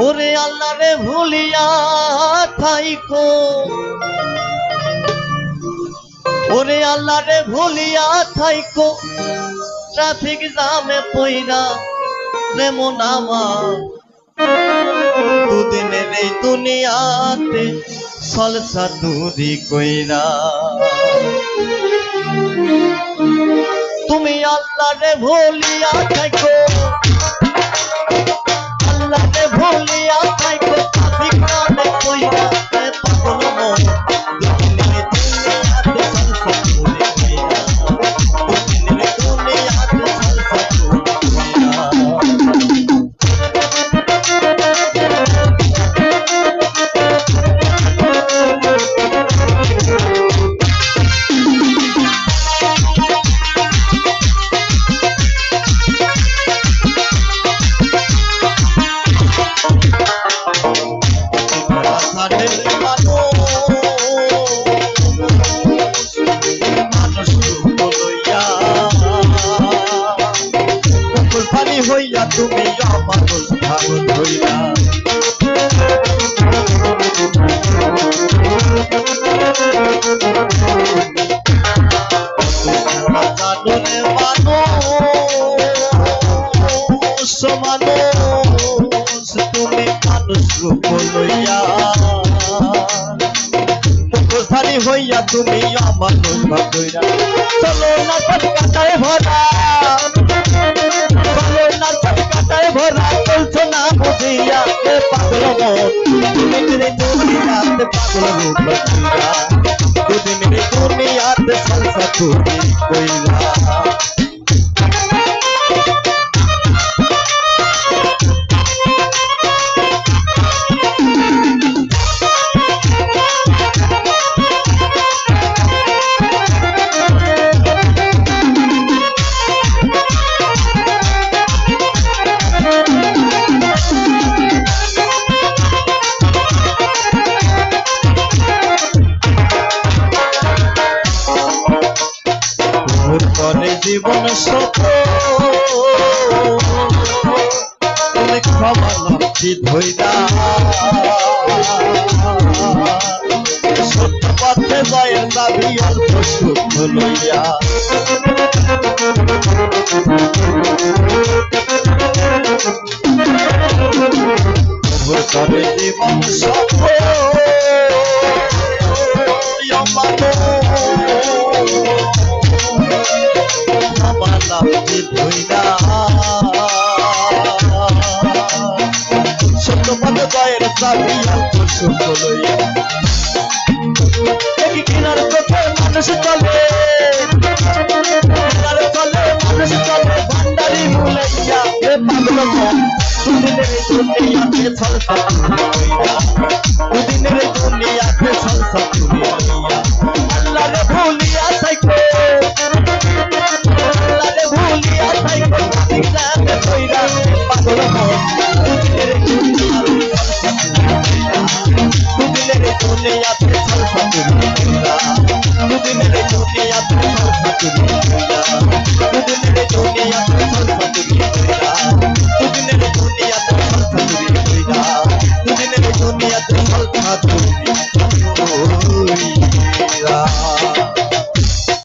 ওরে আল্লাহ রে ভুলিয়া থাইকো, ওরে আল্লাহ রে ভুলিয়া থাইকো, ট্রাফিক জামে পইরা রে মন আমার দুদিনের এই দুনিয়াতে সলসা তুরি কইরা। তুমি আল্লাহ রে ভুলিয়া থাইকো, আল্লাহ রে ভুলিয়া থাইকো, ট্রাফিক জামে পইরা রে পাগল মন দুদিনের দুনিয়াতে সলসা তুরি কইরা, দুদিনের দুনিয়াতে সলসা তুরি কইরা। হইয়া তুমি আমার ভাগত হইলা, জানলে মানুষ মানুষ তুমি মানুষ রূপ লইয়া, মুখোশধারী হইয়া তুমি আমার ভাগ হইলা। চলো না কাটায় ভরা, ভরা চলছো না বুঝিয়া পাগল মন দুদিনের দুনিয়াতে পাগল রূপ লইয়া, দুদিনের দুনিয়াতে সলসা তুরি কইরা। করে জীবন সফল তুমি ক্ষমা লক্ষ্মী ধৈরা, সত্য পথে জয়ের দাবি অল্প সুখ লইয়া, করে জীবন সফল সত্য পথে জয়ের দাবি অল্প সুখ লইয়া। দেখি কিনার পথে মানুষ চলে, কিনার চলে মানুষ চলে ভান্ডারি ভুলাইয়া, এ পাগল মন দুদিনের দুনিয়াতে সলসা তুরি কইরা, দুদিনের দুনিয়াতে সলসা তুরি কইরা। আল্লাহ রে ভুলিয়া থাইকো, আল্লাহ রে ভুলিয়া থাইকো, ট্রাফিক জ্যামে পইরা পাগল মন দুদিনের দুনিয়াতে সলসা তুরি কইরা, দুদিনের দুনিয়াতে সলসা তুরি কইরা, দুদিনের